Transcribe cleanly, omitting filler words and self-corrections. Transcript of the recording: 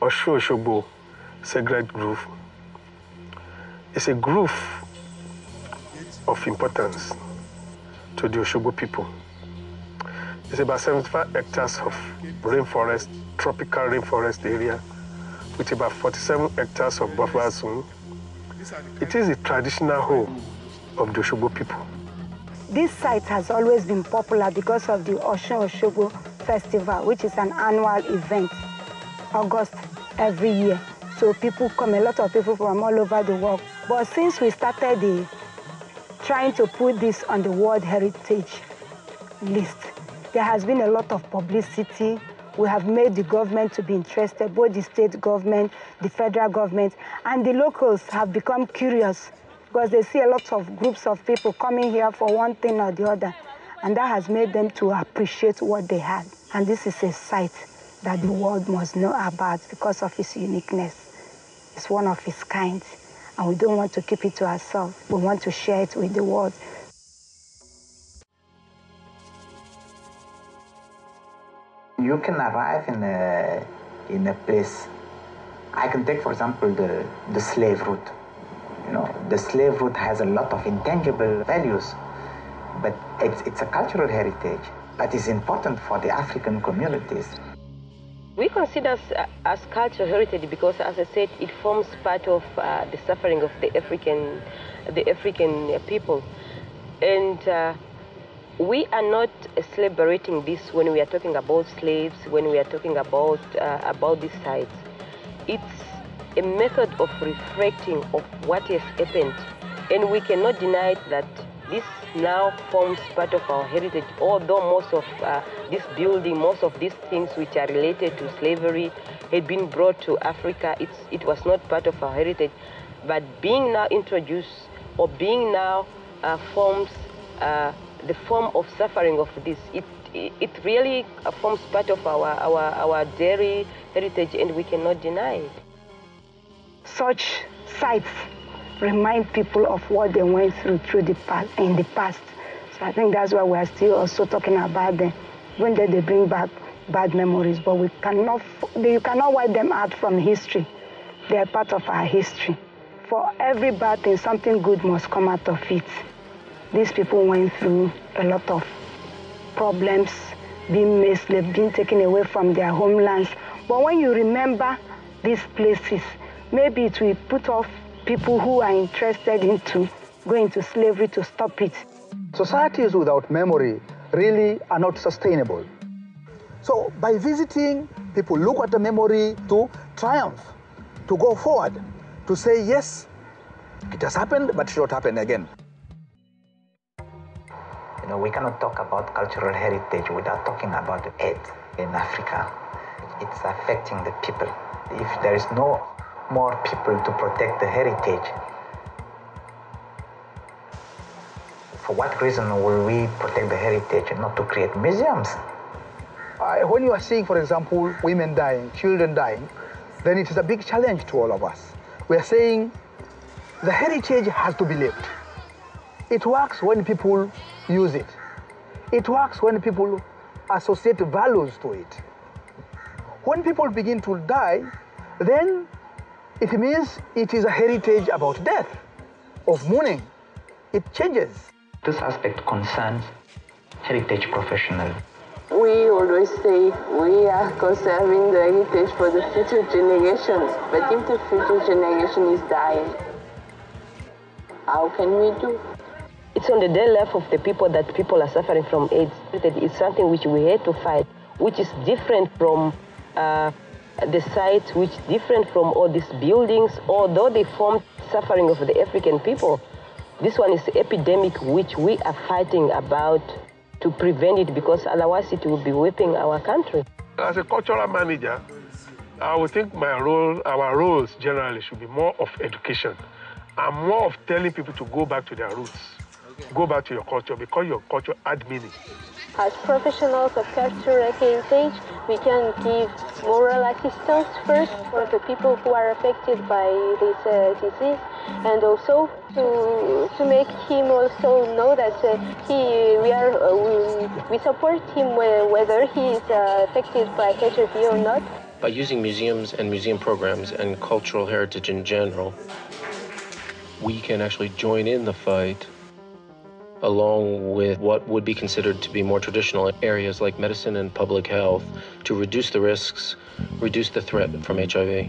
Osogbo sacred grove. It's a grove of importance to the Osogbo people. It's about 75 hectares of rainforest, tropical rainforest area, with about 47 hectares of buffer zone. It is the traditional home of the Osogbo people. This site has always been popular because of the Osogbo Festival, which is an annual event, August every year. So people come, a lot of people from all over the world. But since we started trying to put this on the World Heritage list, there has been a lot of publicity. We have made the government to be interested, both the state government, the federal government, and the locals have become curious because they see a lot of groups of people coming here for one thing or the other. And that has made them to appreciate what they had. And this is a site that the world must know about because of its uniqueness. It's one of its kind, and we don't want to keep it to ourselves. We want to share it with the world. You can arrive in a place. I can take, for example, the slave route. You know, the slave route has a lot of intangible values, but it's a cultural heritage that is important for the African communities. We consider as cultural heritage because, as I said, it forms part of the suffering of the African people, and we are not celebrating this when we are talking about slaves, when we are talking about these sites. It's a method of reflecting of what has happened, and we cannot deny that this now forms part of our heritage, although most of this building, most of these things which are related to slavery had been brought to Africa. It was not part of our heritage, but being now introduced or being now forms the form of suffering of this. It really forms part of our dairy heritage, and we cannot deny it. Such sites remind people of what they went through in the past. So I think that's why we are still also talking about them. When they bring back bad memories, but you cannot wipe them out from history. They are part of our history. For every bad thing, something good must come out of it. These people went through a lot of problems, being misled, being taken away from their homelands. But when you remember these places, maybe it will put off people who are interested into going into slavery to stop it. Societies without memory really are not sustainable. So by visiting, people look at the memory to triumph, to go forward, to say, yes, it has happened, but it should not happen again. You know, we cannot talk about cultural heritage without talking about the AIDS in Africa. It's affecting the people. If there is no more people to protect the heritage, for what reason will we protect the heritage and not to create museums? When you are seeing, for example, women dying, children dying, then it is a big challenge to all of us. We are saying the heritage has to be lived. It works when people use it. It works when people associate values to it. When people begin to die, then it means it is a heritage about death, of mourning. It changes. This aspect concerns heritage professionals. We always say we are conserving the heritage for the future generations, but if the future generation is dying, how can we do? It's on the daily life of the people that people are suffering from AIDS. It's something which we had to fight, which is different from the sites, which is different from all these buildings, although they form suffering of the African people. This one is the epidemic which we are fighting about to prevent it, because otherwise it will be whipping our country. As a cultural manager, I would think our roles generally should be more of education and more of telling people to go back to their roots. Go back to your culture, because your culture adds meaning. As professionals of cultural heritage, we can give moral assistance first for the people who are affected by this disease, and also to make him also know that we support him whether he is affected by HIV or not. By using museums and museum programs and cultural heritage in general, we can actually join in the fight along with what would be considered to be more traditional areas like medicine and public health to reduce the risks, reduce the threat from HIV.